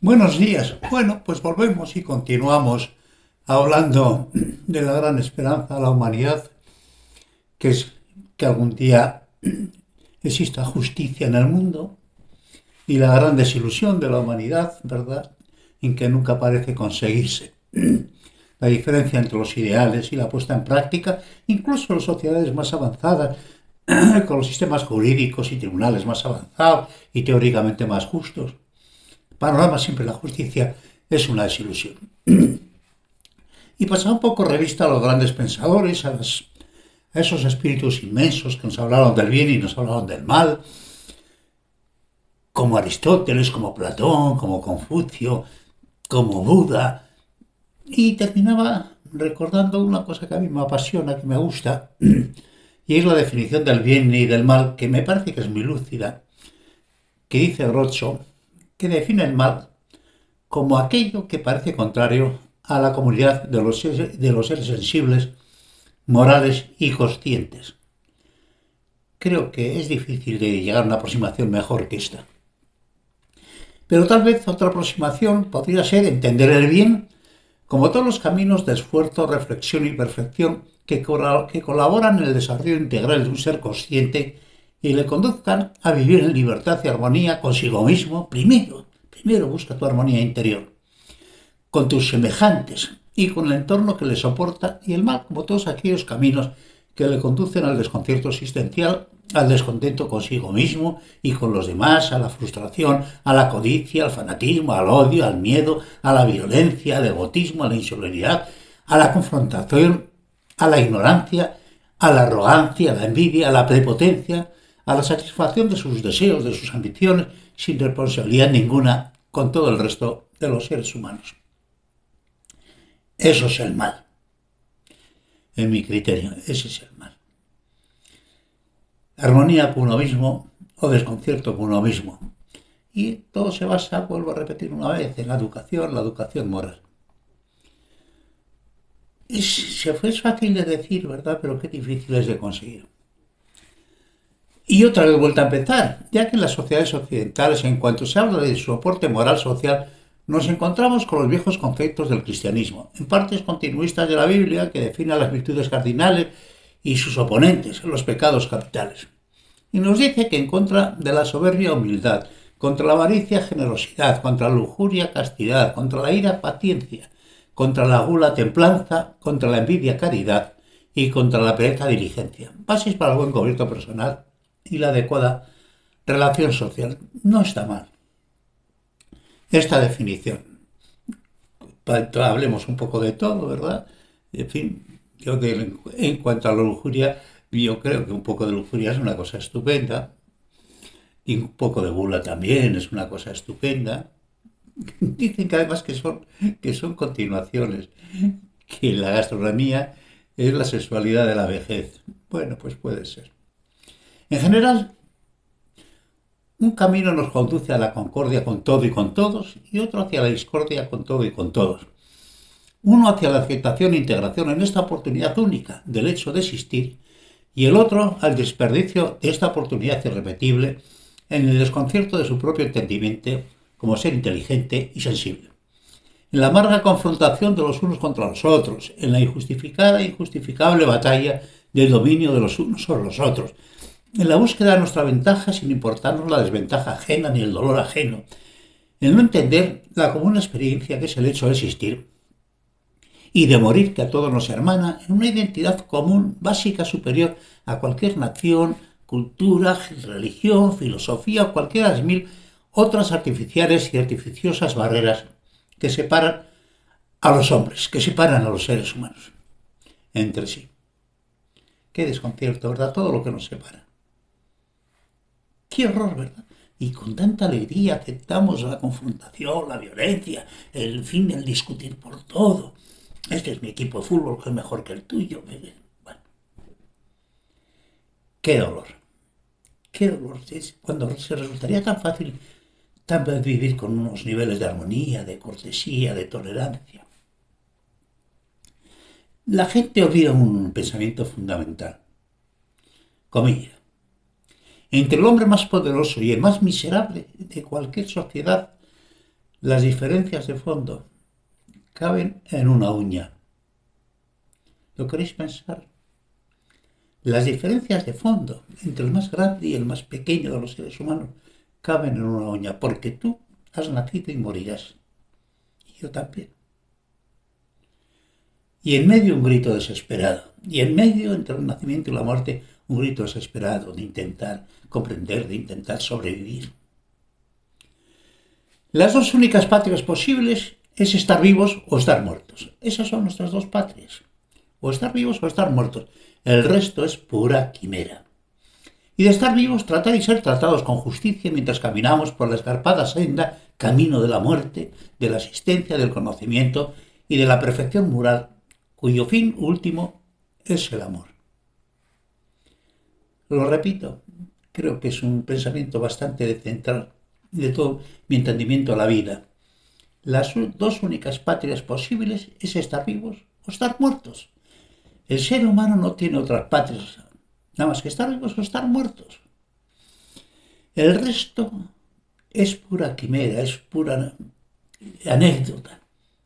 Buenos días. Bueno, pues volvemos y continuamos hablando de la gran esperanza de la humanidad, que es que algún día exista justicia en el mundo, y la gran desilusión de la humanidad, ¿verdad?, en que nunca parece conseguirse. La diferencia entre los ideales y la puesta en práctica, incluso en las sociedades más avanzadas, con los sistemas jurídicos y tribunales más avanzados y teóricamente más justos. Panorama siempre la justicia es una desilusión. Y pasar un poco revista a los grandes pensadores, a esos espíritus inmensos que nos hablaron del bien y nos hablaron del mal, como Aristóteles, como Platón, como Confucio, como Buda. Y terminaba recordando una cosa que a mí me apasiona, que me gusta, y es la definición del bien y del mal, que me parece que es muy lúcida, que dice Groucho, que define el mal como aquello que parece contrario a la comunidad de los seres sensibles, morales y conscientes. Creo que es difícil de llegar a una aproximación mejor que esta. Pero tal vez otra aproximación podría ser entender el bien como todos los caminos de esfuerzo, reflexión y perfección que colaboran en el desarrollo integral de un ser consciente y le conduzcan a vivir en libertad y armonía consigo mismo primero busca tu armonía interior, con tus semejantes y con el entorno que le soporta, y el mal como todos aquellos caminos que le conducen al desconcierto existencial, al descontento consigo mismo y con los demás, a la frustración, a la codicia, al fanatismo, al odio, al miedo, a la violencia, al egotismo, a la insolidaridad, a la confrontación, a la ignorancia, a la arrogancia, a la envidia, a la prepotencia, a la satisfacción de sus deseos, de sus ambiciones, sin responsabilidad ninguna con todo el resto de los seres humanos. Eso es el mal, en mi criterio, ese es el mal. Armonía con uno mismo o desconcierto con uno mismo. Y todo se basa, vuelvo a repetir una vez, en la educación moral. Es fácil de decir, ¿verdad? Pero qué difícil es de conseguir. Y otra vez vuelta a empezar, ya que en las sociedades occidentales, en cuanto se habla de soporte moral social, nos encontramos con los viejos conceptos del cristianismo, en partes continuistas de la Biblia, que definen las virtudes cardinales y sus oponentes, los pecados capitales. Y nos dice que en contra de la soberbia humildad, contra la avaricia generosidad, contra la lujuria castidad, contra la ira paciencia, contra la gula templanza, contra la envidia caridad y contra la pereza diligencia. Bases para el buen gobierno personal y la adecuada relación social. No está mal esta definición. Hablemos un poco de todo, ¿verdad? En fin, en cuanto a la lujuria, yo creo que un poco de lujuria es una cosa estupenda. Y un poco de gula también es una cosa estupenda. Dicen que además que son continuaciones, que la gastronomía es la sexualidad de la vejez. Bueno, pues puede ser. En general, un camino nos conduce a la concordia con todo y con todos, y otro hacia la discordia con todo y con todos. Uno hacia la aceptación e integración en esta oportunidad única del hecho de existir, y el otro al desperdicio de esta oportunidad irrepetible en el desconcierto de su propio entendimiento como ser inteligente y sensible. En la amarga confrontación de los unos contra los otros, en la injustificada e injustificable batalla del dominio de los unos sobre los otros, en la búsqueda de nuestra ventaja sin importarnos la desventaja ajena ni el dolor ajeno, en no entender la común experiencia que es el hecho de existir y de morir, que a todos nos hermana en una identidad común, básica, superior a cualquier nación, cultura, religión, filosofía o cualquiera de las mil otras artificiales y artificiosas barreras que separan a los hombres, que separan a los seres humanos entre sí. Qué desconcierto, ¿verdad? Todo lo que nos separa. Qué horror, ¿verdad? Y con tanta alegría aceptamos la confrontación, la violencia, el fin del discutir por todo. Este es mi equipo de fútbol, que es mejor que el tuyo. Bueno, qué dolor. Qué dolor. Es cuando se resultaría tan fácil tal vez vivir con unos niveles de armonía, de cortesía, de tolerancia. La gente olvida un pensamiento fundamental. Comilla. Entre el hombre más poderoso y el más miserable de cualquier sociedad, Las diferencias de fondo caben en una uña. ¿Lo queréis pensar? Las diferencias de fondo entre el más grande y el más pequeño de los seres humanos caben en una uña, porque tú has nacido y morirás. Y yo también. Y en medio un grito desesperado. Y en medio, entre el nacimiento y la muerte, un grito desesperado de intentar comprender, de intentar sobrevivir. Las dos únicas patrias posibles es estar vivos o estar muertos. Esas son nuestras dos patrias. O estar vivos o estar muertos. El resto es pura quimera. Y de estar vivos, tratar y ser tratados con justicia mientras caminamos por la escarpada senda, camino de la muerte, de la existencia, del conocimiento y de la perfección moral, cuyo fin último es el amor. Lo repito, creo que es un pensamiento bastante central de todo mi entendimiento a la vida. Las dos únicas patrias posibles es estar vivos o estar muertos. El ser humano no tiene otras patrias, nada más que estar vivos o estar muertos. El resto es pura quimera, es pura anécdota,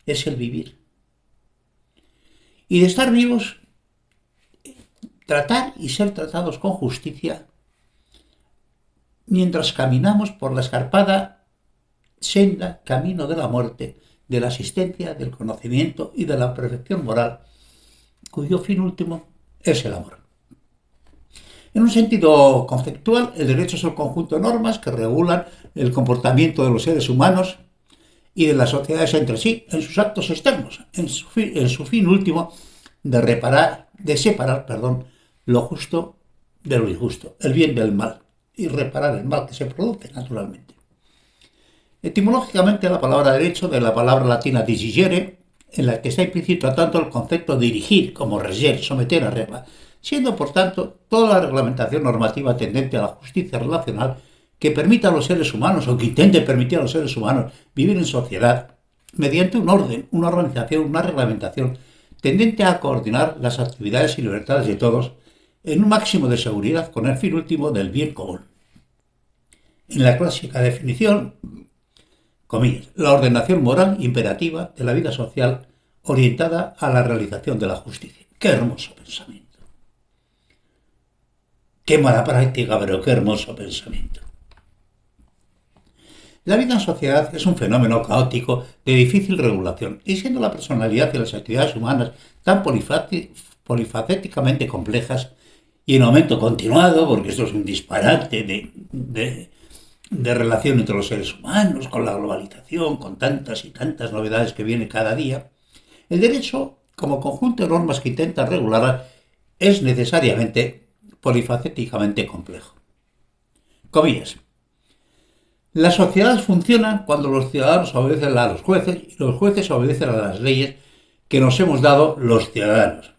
es el vivir. Y de estar vivos, tratar y ser tratados con justicia mientras caminamos por la escarpada senda, camino de la muerte, de la existencia, del conocimiento y de la perfección moral, cuyo fin último es el amor. En un sentido conceptual, el derecho es el conjunto de normas que regulan el comportamiento de los seres humanos y de las sociedades entre sí en sus actos externos, en su fin último de separar lo justo de lo injusto, el bien del mal, y reparar el mal que se produce naturalmente. Etimológicamente, la palabra derecho, de la palabra latina disigere, en la que está implícito tanto el concepto de dirigir como reger, someter a regla, siendo por tanto toda la reglamentación normativa tendente a la justicia relacional que permita a los seres humanos o que intente permitir a los seres humanos vivir en sociedad mediante un orden, una organización, una reglamentación tendente a coordinar las actividades y libertades de todos en un máximo de seguridad con el fin último del bien común. En la clásica definición, comillas, la ordenación moral imperativa de la vida social orientada a la realización de la justicia. ¡Qué hermoso pensamiento! ¡Qué mala práctica, pero qué hermoso pensamiento! La vida en sociedad es un fenómeno caótico de difícil regulación, y siendo la personalidad y las actividades humanas tan polifacéticamente complejas y en aumento continuado, porque esto es un disparate de relación entre los seres humanos, con la globalización, con tantas y tantas novedades que viene cada día, el derecho, como conjunto de normas que intenta regular, es necesariamente polifacéticamente complejo. Comillas. Las sociedades funcionan cuando los ciudadanos obedecen a los jueces y los jueces obedecen a las leyes que nos hemos dado los ciudadanos.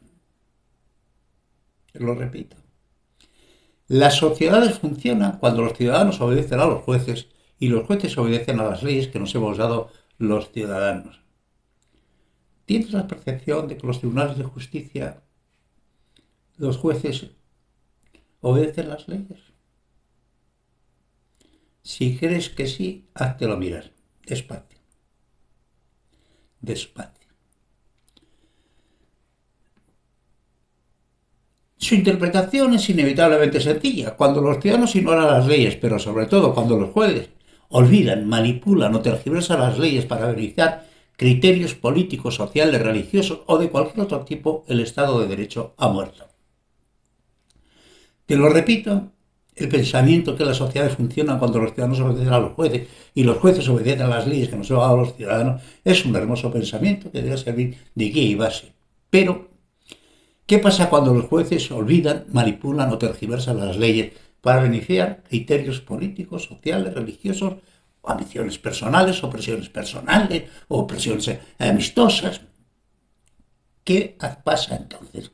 Lo repito. Las sociedades funcionan cuando los ciudadanos obedecen a los jueces y los jueces obedecen a las leyes que nos hemos dado los ciudadanos. ¿Tienes la percepción de que los tribunales de justicia, los jueces, obedecen las leyes? Si crees que sí, háztelo mirar. Despacio. Despacio. Su interpretación es inevitablemente sencilla. Cuando los ciudadanos ignoran las leyes, pero sobre todo cuando los jueces olvidan, manipulan o tergiversan las leyes para beneficiar criterios políticos, sociales, religiosos o de cualquier otro tipo, el Estado de Derecho ha muerto. Te lo repito, el pensamiento que las sociedades funcionan cuando los ciudadanos obedecen a los jueces y los jueces obedecen a las leyes que nos han dado los ciudadanos es un hermoso pensamiento que debe servir de guía y base. Pero, ¿qué pasa cuando los jueces olvidan, manipulan o tergiversan las leyes para beneficiar criterios políticos, sociales, religiosos, o ambiciones personales, o presiones personales, o presiones amistosas? ¿Qué pasa entonces?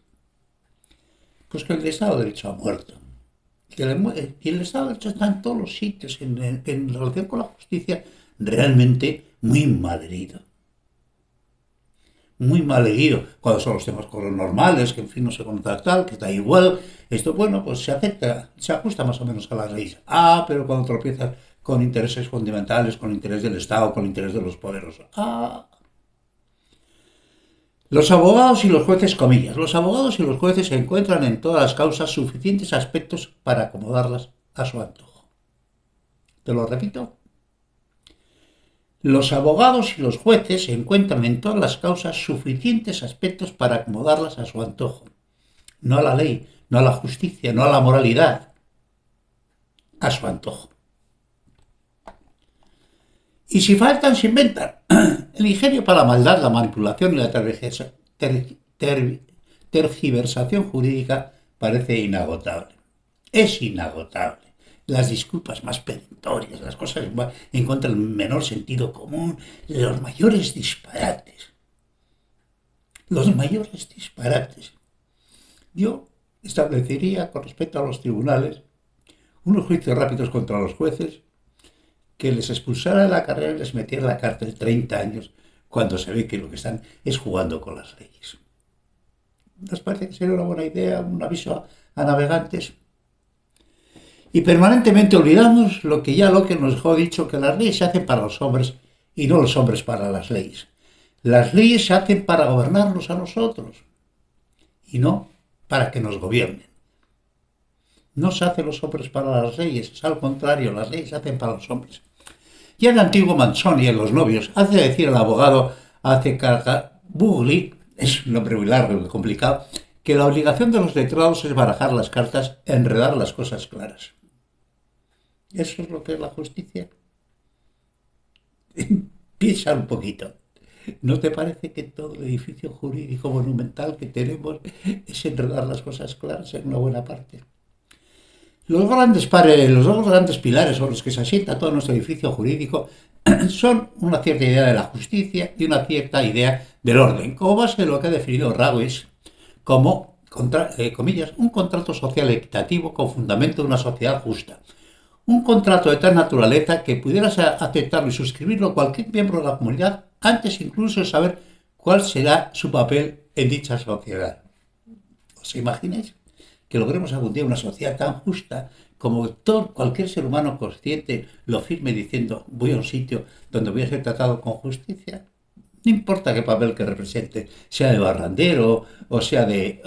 Pues que el Estado de Derecho ha muerto. Y el Estado de Derecho está en todos los sitios, en relación con la justicia, realmente muy mal herido. Muy mal herido, cuando son los temas normales, que en fin no se conoce tal, que da igual, esto bueno, pues se acepta, se ajusta más o menos a las leyes. Pero cuando tropiezas con intereses fundamentales, con interés del Estado, con interés de los poderosos. Los abogados y los jueces, comillas, los abogados y los jueces encuentran en todas las causas suficientes aspectos para acomodarlas a su antojo. Te lo repito. Los abogados y los jueces encuentran en todas las causas suficientes aspectos para acomodarlas a su antojo. No a la ley, no a la justicia, no a la moralidad, a su antojo. Y si faltan, se inventan. El ingenio para la maldad, la manipulación y la tergiversación jurídica parece inagotable. Es inagotable. Las disculpas más perentorias, las cosas en contra del menor sentido común, los mayores disparates. Los mayores disparates. Yo establecería, con respecto a los tribunales, unos juicios rápidos contra los jueces, que les expulsara de la carrera y les metiera en la cárcel 30 años cuando se ve que lo que están es jugando con las leyes. ¿Nos parece que sería una buena idea, un aviso a navegantes? Y permanentemente olvidamos lo que ya Locke nos dejó dicho, que las leyes se hacen para los hombres y no los hombres para las leyes. Las leyes se hacen para gobernarnos a nosotros y no para que nos gobiernen. No se hacen los hombres para las leyes, es al contrario, las leyes se hacen para los hombres. Ya en el antiguo Manzoni, en Los novios, hace decir el abogado Bugli, es un nombre muy largo y complicado, que la obligación de los letrados es barajar las cartas, enredar las cosas claras. ¿Eso es lo que es la justicia? Piensa un poquito. ¿No te parece que todo el edificio jurídico monumental que tenemos es enredar las cosas claras en una buena parte? Los dos grandes pilares sobre los que se asienta todo nuestro edificio jurídico son una cierta idea de la justicia y una cierta idea del orden, como base de lo que ha definido Rawls como, comillas, un contrato social equitativo con fundamento de una sociedad justa. Un contrato de tal naturaleza que pudiera aceptarlo y suscribirlo cualquier miembro de la comunidad antes incluso de saber cuál será su papel en dicha sociedad. ¿Os imagináis que logremos algún día una sociedad tan justa como cualquier ser humano consciente lo firme diciendo voy a un sitio donde voy a ser tratado con justicia? No importa qué papel que represente, sea de barrandero o sea de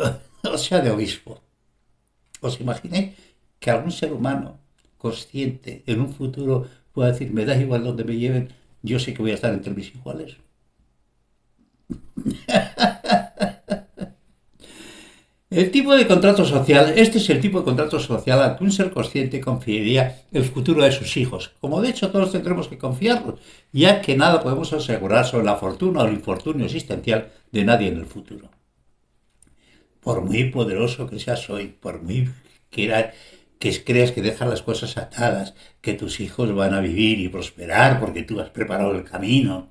obispo. ¿Os imagináis que algún ser humano consciente en un futuro pueda decir me da igual donde me lleven, yo sé que voy a estar entre mis iguales? El tipo de contrato social, este es el tipo de contrato social al que un ser consciente confiaría el futuro de sus hijos, como de hecho todos tendremos que confiarlo, ya que nada podemos asegurar sobre la fortuna o el infortunio existencial de nadie en el futuro. Por muy poderoso que seas hoy, por muy que creas que dejas las cosas atadas, que tus hijos van a vivir y prosperar porque tú has preparado el camino,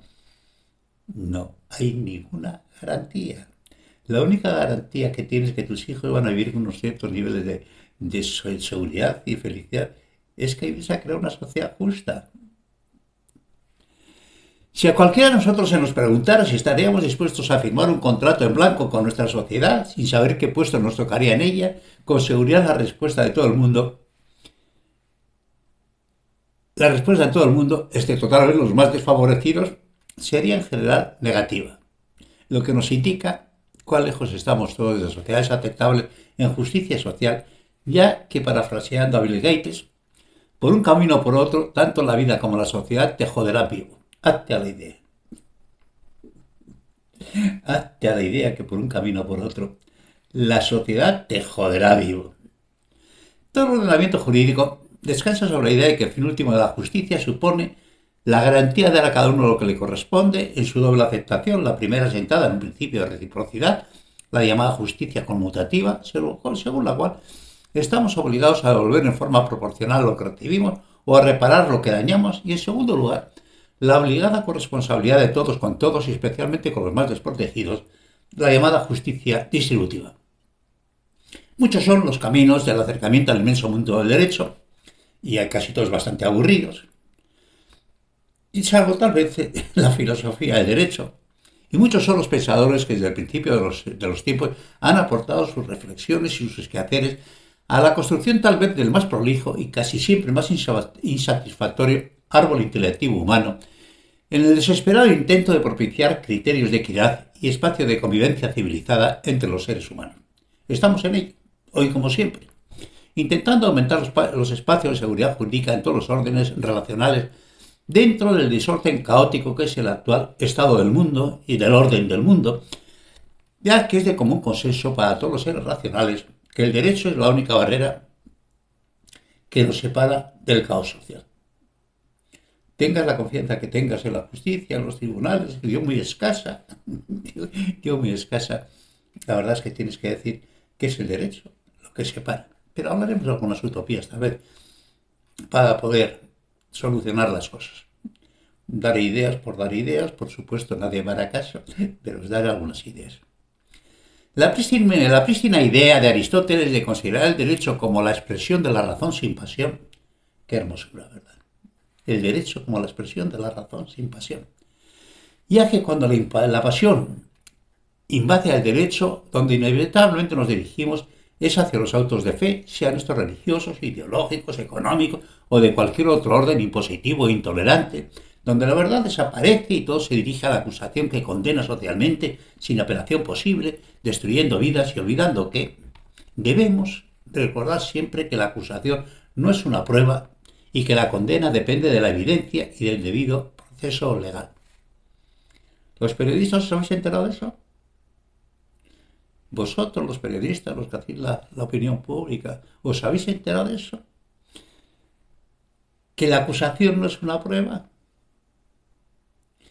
no hay ninguna garantía. La única garantía que tienes que tus hijos van a vivir con unos ciertos niveles de seguridad y felicidad es que vais a crear una sociedad justa. Si a cualquiera de nosotros se nos preguntara si estaríamos dispuestos a firmar un contrato en blanco con nuestra sociedad sin saber qué puesto nos tocaría en ella, con seguridad la respuesta de todo el mundo, excepto tal vez los más desfavorecidos, sería en general negativa. Lo que nos indica cuán lejos estamos todos de sociedades aceptables en justicia social, ya que, parafraseando a Bill Gates, por un camino o por otro, tanto la vida como la sociedad te joderá vivo. Hazte a la idea. Hazte a la idea que por un camino o por otro, la sociedad te joderá vivo. Todo el ordenamiento jurídico descansa sobre la idea de que el fin último de la justicia supone la garantía de dar a cada uno lo que le corresponde en su doble aceptación, la primera sentada en un principio de reciprocidad, la llamada justicia conmutativa, según la cual estamos obligados a devolver en forma proporcional lo que recibimos o a reparar lo que dañamos, y en segundo lugar, la obligada corresponsabilidad de todos con todos y especialmente con los más desprotegidos, la llamada justicia distributiva. Muchos son los caminos del acercamiento al inmenso mundo del derecho, y hay casi todos bastante aburridos, y salvo tal vez la filosofía del derecho. Y muchos son los pensadores que desde el principio de los tiempos han aportado sus reflexiones y sus quehaceres a la construcción tal vez del más prolijo y casi siempre más insatisfactorio árbol intelectivo humano, en el desesperado intento de propiciar criterios de equidad y espacio de convivencia civilizada entre los seres humanos. Estamos en ello, hoy como siempre, intentando aumentar los espacios de seguridad jurídica en todos los órdenes relacionales dentro del desorden caótico que es el actual estado del mundo y del orden del mundo, ya que es de común consenso para todos los seres racionales que el derecho es la única barrera que nos separa del caos social. Tengas la confianza que tengas en la justicia, en los tribunales, que muy escasa, muy escasa, la verdad es que tienes que decir que es el derecho lo que separa. Pero hablaremos de algunas utopías tal vez para poder solucionar las cosas. Dar ideas, por supuesto, nadie me hará caso, pero es dar algunas ideas. La prístina idea de Aristóteles de considerar el derecho como la expresión de la razón sin pasión, qué hermosura, ¿verdad? El derecho como la expresión de la razón sin pasión. Ya que cuando la pasión invade al derecho, donde inevitablemente nos dirigimos es hacia los autos de fe, sean estos religiosos, ideológicos, económicos o de cualquier otro orden impositivo e intolerante, donde la verdad desaparece y todo se dirige a la acusación que condena socialmente, sin apelación posible, destruyendo vidas y olvidando que debemos recordar siempre que la acusación no es una prueba y que la condena depende de la evidencia y del debido proceso legal. ¿Los periodistas os habéis enterado de eso? Vosotros, los periodistas, los que hacéis la opinión pública, ¿os habéis enterado de eso? ¿Que la acusación no es una prueba?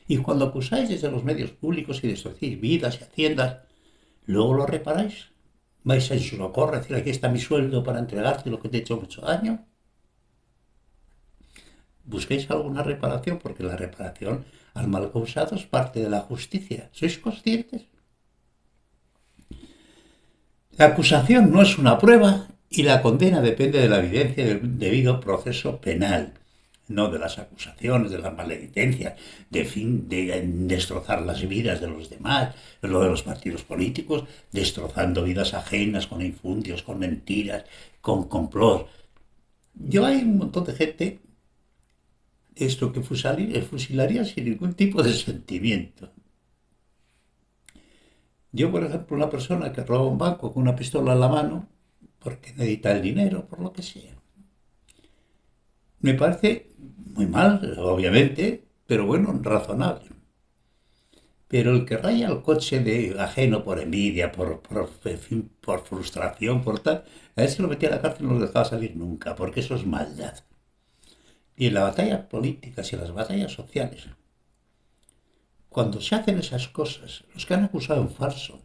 Y cuando acusáis desde los medios públicos y destruís vidas y haciendas, luego lo reparáis. ¿Vais a ir su socorro, decir aquí está mi sueldo para entregarte lo que te he hecho mucho daño? Busquéis alguna reparación, porque la reparación al mal causado es parte de la justicia. ¿Sois conscientes? La acusación no es una prueba y la condena depende de la evidencia del debido proceso penal, no de las acusaciones, de las maledicencias, de destrozar las vidas de los demás, lo de los partidos políticos, destrozando vidas ajenas con infundios, con mentiras, con complot. Yo hay un montón de gente esto que fusilaría sin ningún tipo de sentimiento. Yo, por ejemplo, una persona que roba un banco con una pistola en la mano, porque necesita el dinero, por lo que sea, me parece muy mal, obviamente, pero bueno, razonable. Pero el que raya el coche de ajeno por envidia, en fin, por frustración, por tal, a ese lo metía a la cárcel y no lo dejaba salir nunca, porque eso es maldad. Y en las batallas políticas y en las batallas sociales, cuando se hacen esas cosas, los que han acusado en falso,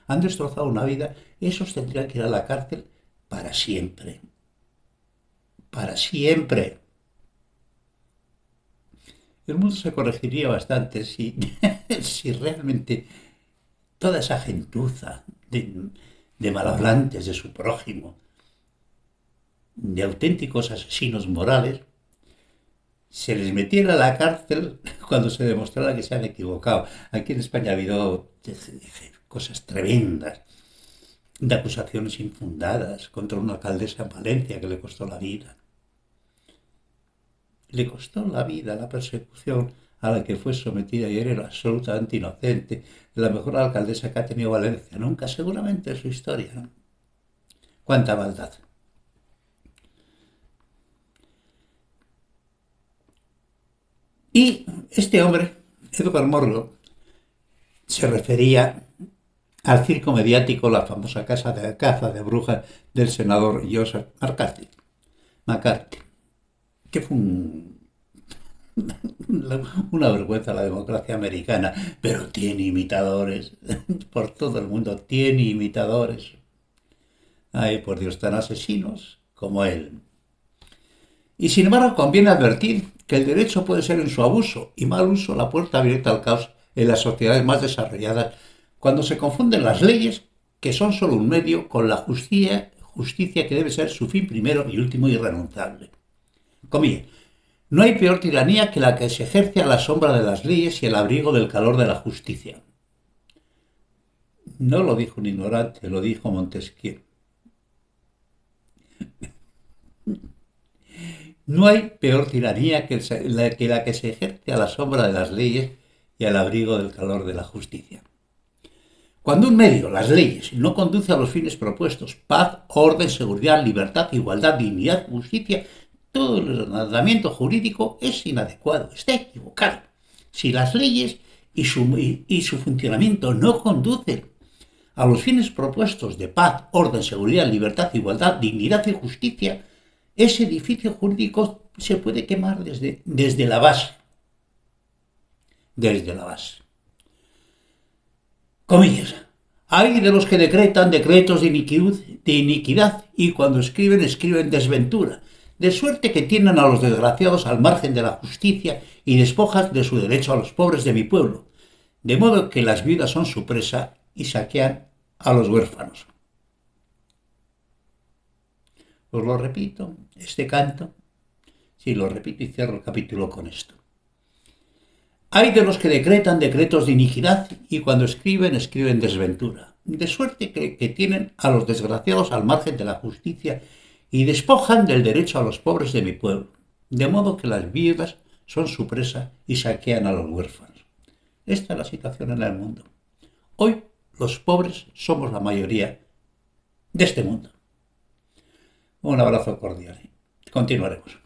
han destrozado una vida, esos tendrían que ir a la cárcel para siempre. Para siempre. El mundo se corregiría bastante si, si realmente toda esa gentuza de malhablantes de su prójimo, de auténticos asesinos morales, se les metiera a la cárcel cuando se demostrara que se han equivocado. Aquí en España ha habido cosas tremendas, de acusaciones infundadas contra una alcaldesa en Valencia que le costó la vida. Le costó la vida la persecución a la que fue sometida y era absolutamente inocente. La mejor alcaldesa que ha tenido Valencia nunca, seguramente en su historia, ¿no? Cuánta maldad. Y este hombre, Edward Morrow, se refería al circo mediático, la famosa caza de brujas del senador Joseph McCarthy, que fue una vergüenza la democracia americana, pero tiene imitadores, por todo el mundo tiene imitadores. Ay, por Dios, tan asesinos como él. Y sin embargo, conviene advertir que el derecho puede ser en su abuso y mal uso la puerta abierta al caos en las sociedades más desarrolladas, cuando se confunden las leyes, que son solo un medio, con la justicia que debe ser su fin primero y último irrenunciable. Comillas. No hay peor tiranía que la que se ejerce a la sombra de las leyes y el abrigo del calor de la justicia. No lo dijo un ignorante, lo dijo Montesquieu. No hay peor tiranía que la que se ejerce a la sombra de las leyes y al abrigo del calor de la justicia. Cuando un medio, las leyes, no conduce a los fines propuestos, paz, orden, seguridad, libertad, igualdad, dignidad, justicia, todo el ordenamiento jurídico es inadecuado, está equivocado. Si las leyes y su funcionamiento no conducen a los fines propuestos de paz, orden, seguridad, libertad, igualdad, dignidad y justicia, ese edificio jurídico se puede quemar desde la base. Desde la base. Comillas. Hay de los que decretan decretos de iniquidad y cuando escriben desventura, de suerte que tienen a los desgraciados al margen de la justicia y despojan de su derecho a los pobres de mi pueblo, de modo que las viudas son su presa y saquean a los huérfanos. Os lo repito, este canto, sí, lo repito y cierro el capítulo con esto. Hay de los que decretan decretos de iniquidad y cuando escriben desventura, de suerte que tienen a los desgraciados al margen de la justicia y despojan del derecho a los pobres de mi pueblo, de modo que las viudas son su presa y saquean a los huérfanos. Esta es la situación en el mundo. Hoy los pobres somos la mayoría de este mundo. Un abrazo cordial. Continuaremos.